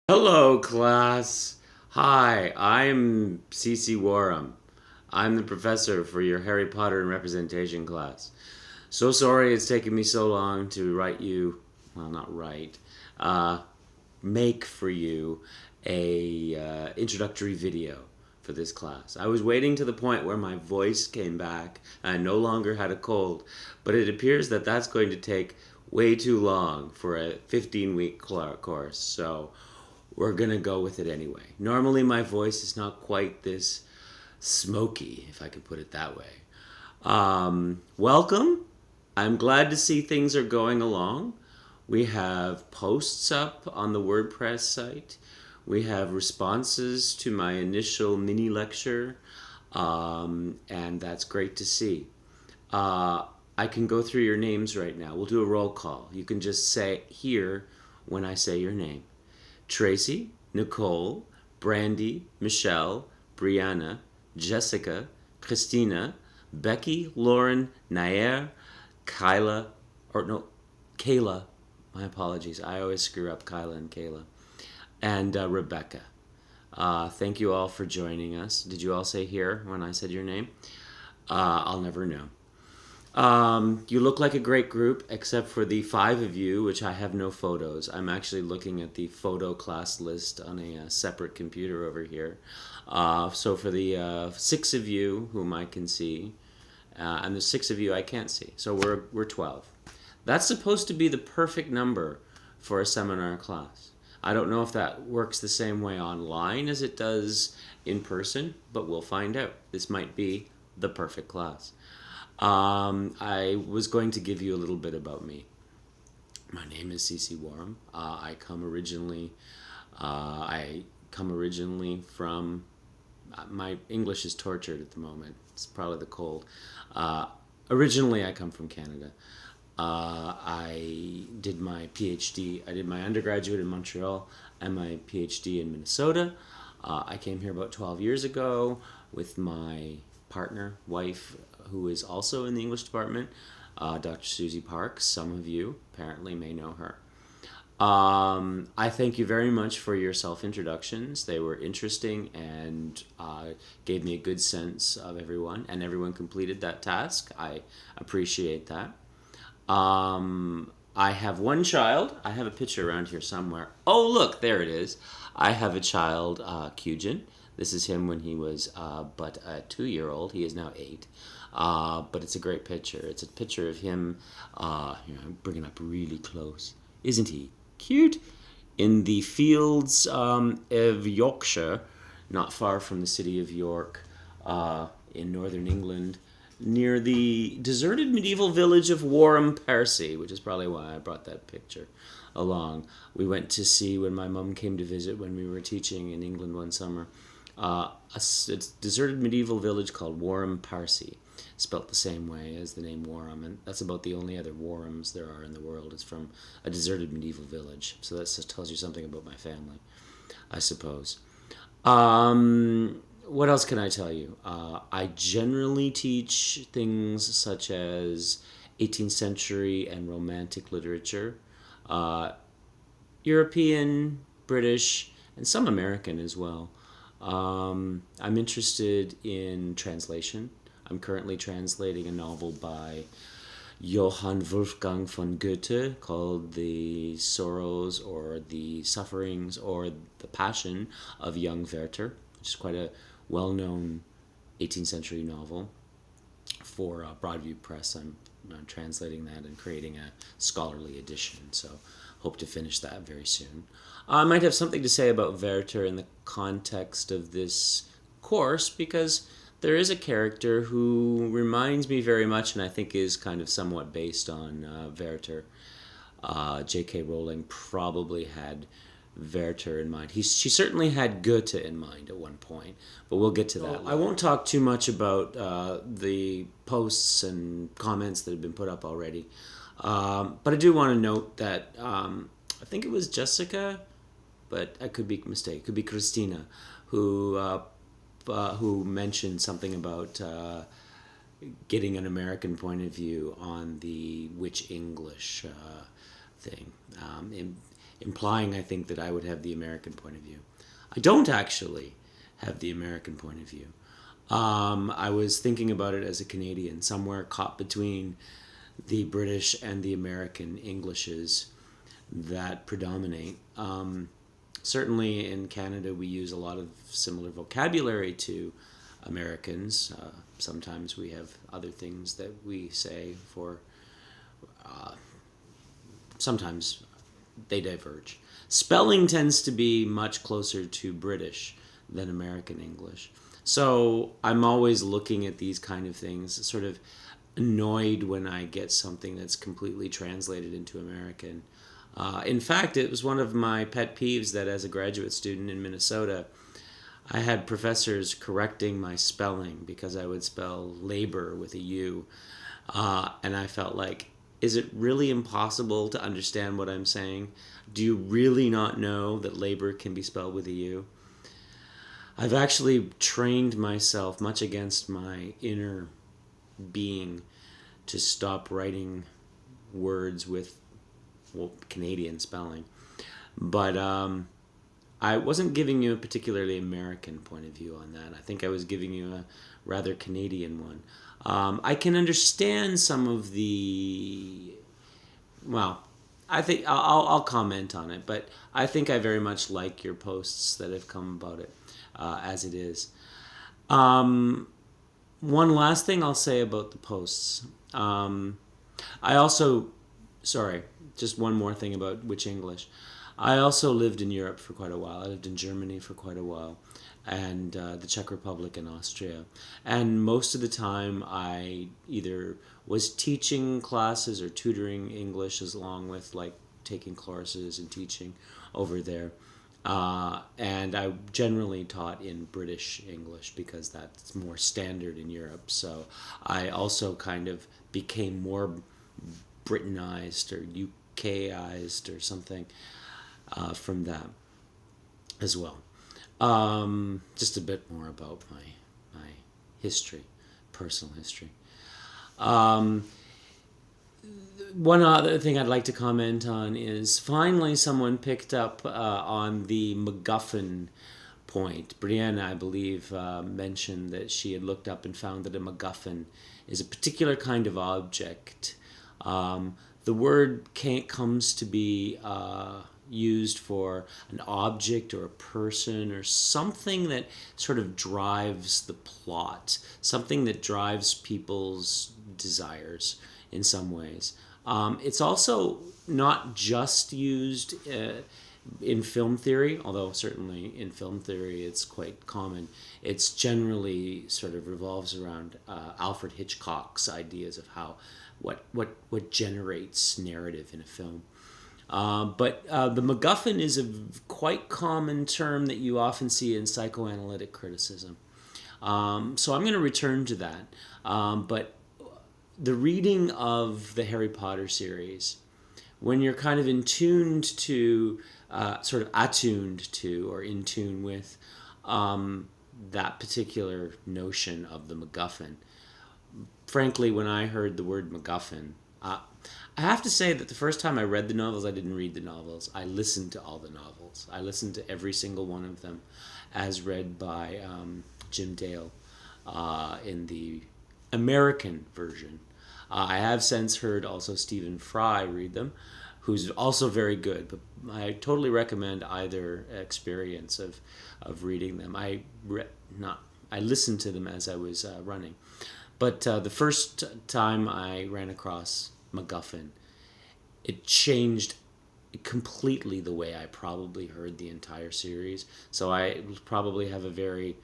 Hello, class. Hi, I'm Wharram. I'm the professor for your Harry Potter and representation class. So sorry it's taken me so long to write you, well, not write, uh, make for you a introductory video for this class. I was waiting to the point where my voice came back and I no longer had a cold, but it appears that that's going to take way too long for a 15-week course. So we're gonna go with it anyway. Normally, my voice is not quite this smoky, if I could put it that way. Welcome. I'm glad to see things are going along. We have posts up on the WordPress site. We have responses to my initial mini lecture, and that's great to see. I can go through your names right now. We'll do a roll call. You can just say here when I say your name. Tracy, Nicole, Brandy, Michelle, Brianna, Jessica, Christina, Becky, Lauren, Nair, Kyla, or no, Kayla. My apologies. I always screw up Kyla and Kayla. And Rebecca. Thank you all for joining us. Did you all say here when I said your name? I'll never know. You look like a great group, except for the 5 of you, which I have no photos. I'm actually looking at the photo class list on a separate computer over here. So for the 6 of you whom I can see, and the 6 of you I can't see, so we're 12. That's supposed to be the perfect number for a seminar class. I don't know if that works the same way online as it does in person, but we'll find out. This might be the perfect class. I was going to give you a little bit about me. My name is Wharram. I come originally from. My English is tortured at the moment. It's probably the cold. Originally, I come from Canada. I did my PhD. I did my undergraduate in Montreal and my PhD in Minnesota. I came here about 12 years ago with my partner, wife, who is also in the English department, Dr. Susie Parks. Some of you apparently may know her. I thank you very much for your self-introductions. They were interesting and gave me a good sense of everyone, and everyone completed that task. I appreciate that. I have one child. I have a picture around here somewhere. Oh, look, there it is. I have a child, Kyujin. This is him when he was but a 2-year-old. He is now 8. But it's a great picture. It's a picture of him, I'm bringing up really close. Isn't he cute? In the fields of Yorkshire, not far from the city of York, in northern England, near the deserted medieval village of Wharram, Parsi, which is probably why I brought that picture along. We went to see when my mum came to visit when we were teaching in England one summer. A deserted medieval village called Wharram, Parsi, spelt the same way as the name Wharram, and that's about the only other Wharrams there are in the world. It's from a deserted medieval village, so that just tells you something about my family, I suppose. What else can I tell you? I generally teach things such as 18th century and romantic literature, European, British, and some American as well. I'm interested in translation. I'm currently translating a novel by Johann Wolfgang von Goethe called The Sorrows or the Sufferings or the Passion of Young Werther, which is quite a well-known 18th century novel for Broadview Press. I'm translating that and creating a scholarly edition, so hope to finish that very soon. I might have something to say about Werther in the context of this course because there is a character who reminds me very much and I think is kind of somewhat based on Werther. J.K. Rowling probably had Werther in mind. She certainly had Goethe in mind at one point, but we'll get to that. I won't talk too much about the posts and comments that have been put up already, but I do want to note that I think it was Jessica, but I could be mistaken. It could be Christina, who mentioned something about getting an American point of view on the Which English thing. implying, I think, that I would have the American point of view. I don't actually have the American point of view. I was thinking about it as a Canadian, somewhere caught between the British and the American Englishes that predominate. Certainly in Canada, we use a lot of similar vocabulary to Americans. Sometimes we have other things that we say for. Sometimes they diverge. Spelling tends to be much closer to British than American English. So I'm always looking at these kind of things, sort of annoyed when I get something that's completely translated into American. In fact, it was one of my pet peeves that as a graduate student in Minnesota, I had professors correcting my spelling because I would spell labor with a U. And I felt like, is it really impossible to understand what I'm saying? Do you really not know that labor can be spelled with a U? I've actually trained myself, much against my inner being, to stop writing words with Canadian spelling. But I wasn't giving you a particularly American point of view on that. I think I was giving you a rather Canadian one. I can understand some of the, well, I think I'll comment on it, but I think I very much like your posts that have come about it as it is. One last thing I'll say about the posts. I also, sorry, just one more thing about Which English. I also lived in Europe for quite a while. I lived in Germany for quite a while, and the Czech Republic and Austria. And most of the time I either was teaching classes or tutoring English along with like taking courses and teaching over there. And I generally taught in British English because that's more standard in Europe. So I also kind of became more Britanized or UKized or something from that as well. Just a bit more about my history, personal history. One other thing I'd like to comment on is finally someone picked up on the MacGuffin point. Brianna, I believe, mentioned that she had looked up and found that a MacGuffin is a particular kind of object. The word comes to be used for an object or a person or something that sort of drives the plot, something that drives people's desires in some ways. It's also not just used in film theory, although certainly in film theory it's quite common. It's generally sort of revolves around Alfred Hitchcock's ideas of how what generates narrative in a film. But the MacGuffin is a quite common term that you often see in psychoanalytic criticism. So I'm going to return to that. But the reading of the Harry Potter series, when you're kind of sort of attuned to or in tune with that particular notion of the MacGuffin, frankly, when I heard the word MacGuffin, I have to say that the first time I read the novels, I didn't read the novels. I listened to all the novels. I listened to every single one of them as read by Jim Dale in the American version. I have since heard also Stephen Fry read them, who's also very good, but I totally recommend either experience of reading them. I listened to them as I was running. But the first time I ran across MacGuffin, it changed completely the way I probably heard the entire series. So I probably have a very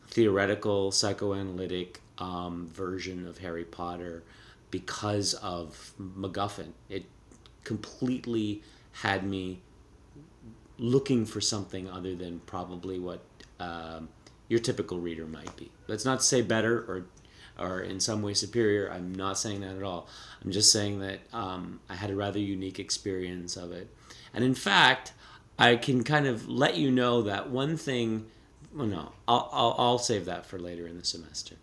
theoretical, psychoanalytic version of Harry Potter because of MacGuffin. It completely had me looking for something other than probably what your typical reader might be. That's not to say better or in some way superior. I'm not saying that at all. I'm just saying that I had a rather unique experience of it. And in fact, I can kind of let you know that one thing, well, no, I'll save that for later in the semester.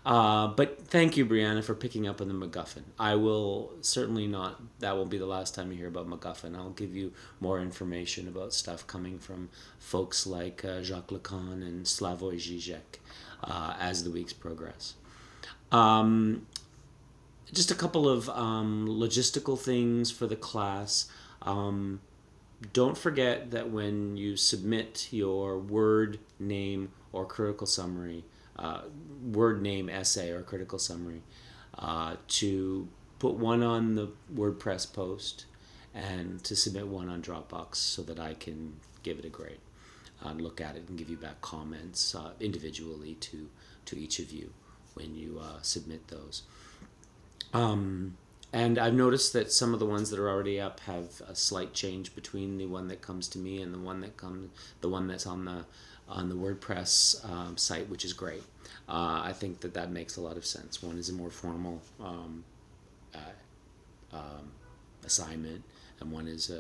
But thank you, Brianna, for picking up on the MacGuffin. I will certainly not, that won't be the last time you hear about MacGuffin. I'll give you more information about stuff coming from folks like Jacques Lacan and Slavoj Žižek as the weeks progress. Just a couple of logistical things for the class. Don't forget that when you submit your word, name, or critical summary, word, name, essay, or critical summary, to put one on the WordPress post and to submit one on Dropbox so that I can give it a grade and look at it and give you back comments individually to each of you when you submit those. And I've noticed that some of the ones that are already up have a slight change between the one that comes to me and the one that's on the WordPress site, which is great. I think that makes a lot of sense. One is a more formal assignment, and one is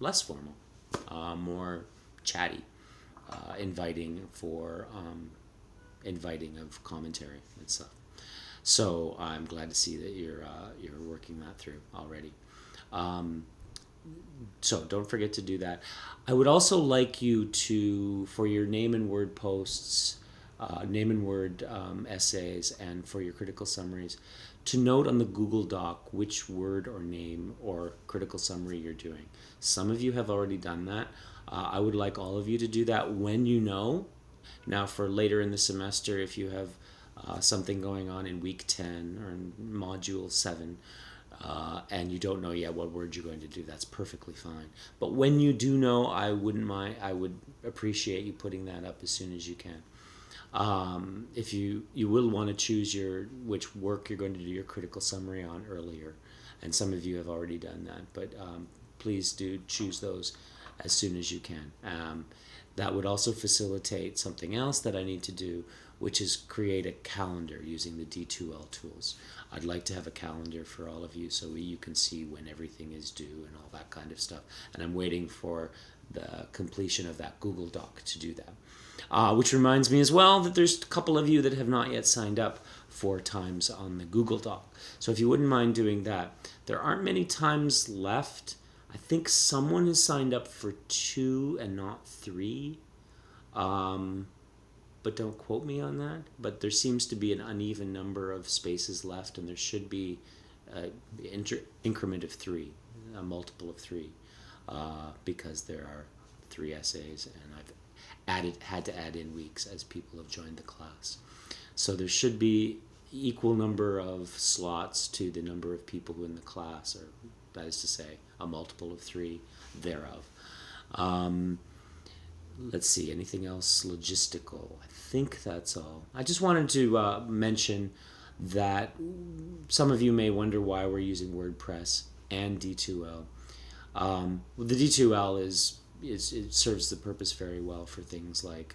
less formal, more chatty, inviting of commentary and stuff. So I'm glad to see that you're working that through already. So don't forget to do that. I would also like you to, for your name and word posts, name and word essays, and for your critical summaries, to note on the Google Doc which word or name or critical summary you're doing. Some of you have already done that. I would like all of you to do that when you know. Now for later in the semester, if you have something going on in week 10 or in module 7, and you don't know yet what word you're going to do, that's perfectly fine. But when you do know, I would appreciate you putting that up as soon as you can. If you will want to choose which work you're going to do your critical summary on earlier, and some of you have already done that, but please do choose those as soon as you can. That would also facilitate something else that I need to do, which is create a calendar using the D2L tools. I'd like to have a calendar for all of you so you can see when everything is due and all that kind of stuff. And I'm waiting for the completion of that Google Doc to do that. Which reminds me as well that there's a couple of you that have not yet signed up for times on the Google Doc. So if you wouldn't mind doing that. There aren't many times left. I think someone has signed up for 2 and not 3. But don't quote me on that. But there seems to be an uneven number of spaces left, and there should be an increment of 3, a multiple of 3, because there are 3 essays, and I've had to add in weeks as people have joined the class. So there should be equal number of slots to the number of people who are in the class, or that is to say, a multiple of 3 thereof. Let's see, anything else logistical? I think that's all. I just wanted to mention that some of you may wonder why we're using WordPress and D2L. The D2L it serves the purpose very well for things like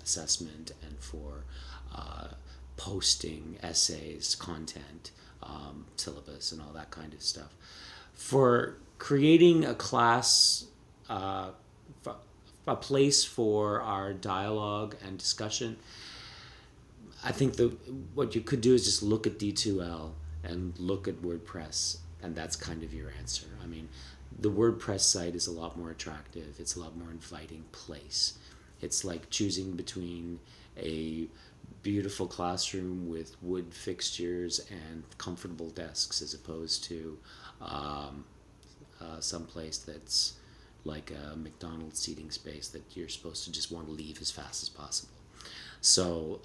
assessment and for posting essays, content, syllabus, and all that kind of stuff. For creating a class, a place for our dialogue and discussion, I think what you could do is just look at D2L and look at WordPress, and that's kind of your answer. I mean, the WordPress site is a lot more attractive. It's a lot more inviting place. It's like choosing between a beautiful classroom with wood fixtures and comfortable desks as opposed to someplace that's like a McDonald's seating space that you're supposed to just want to leave as fast as possible. So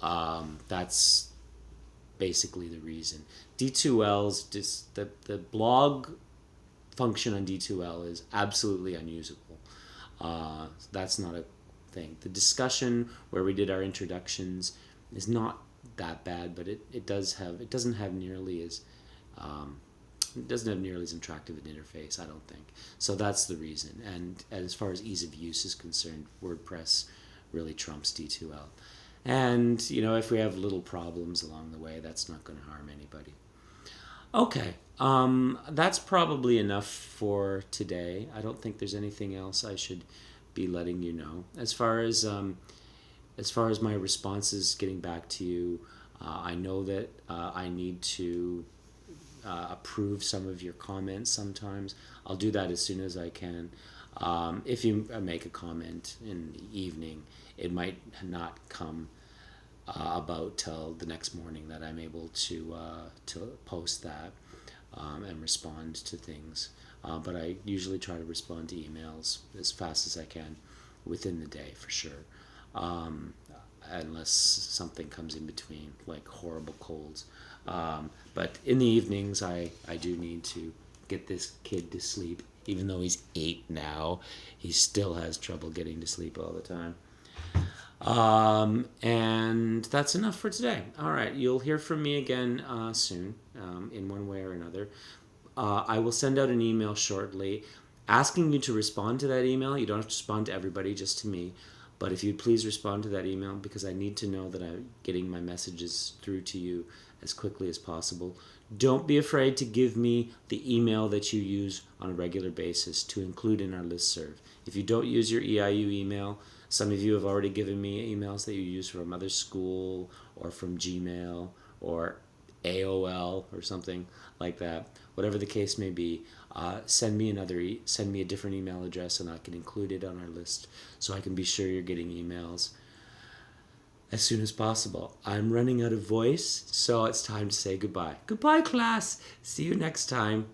that's basically the reason. D2L's the blog function on D2L is absolutely unusable. That's not a thing. The discussion where we did our introductions is not that bad, but it doesn't have nearly as attractive an interface, I don't think. So that's the reason. And as far as ease of use is concerned, WordPress really trumps D2L. And, if we have little problems along the way, that's not going to harm anybody. Okay, that's probably enough for today. I don't think there's anything else I should be letting you know. As far as my responses getting back to you, I know that I need to approve some of your comments sometimes. I'll do that as soon as I can. If you make a comment in the evening, it might not come about till the next morning that I'm able to post that and respond to things. But I usually try to respond to emails as fast as I can within the day for sure. Unless something comes in between, like horrible colds. But in the evenings, I do need to get this kid to sleep. Even though he's 8 now, he still has trouble getting to sleep all the time. And that's enough for today. All right, you'll hear from me again soon, in one way or another. I will send out an email shortly asking you to respond to that email. You don't have to respond to everybody, just to me. But if you'd please respond to that email, because I need to know that I'm getting my messages through to you as quickly as possible. Don't be afraid to give me the email that you use on a regular basis to include in our listserv. If you don't use your EIU email, some of you have already given me emails that you use from other school or from Gmail or AOL or something like that. Whatever the case may be, send me a different email address, and I can include it on our list so I can be sure you're getting emails as soon as possible. I'm running out of voice, so it's time to say goodbye. Goodbye, class. See you next time.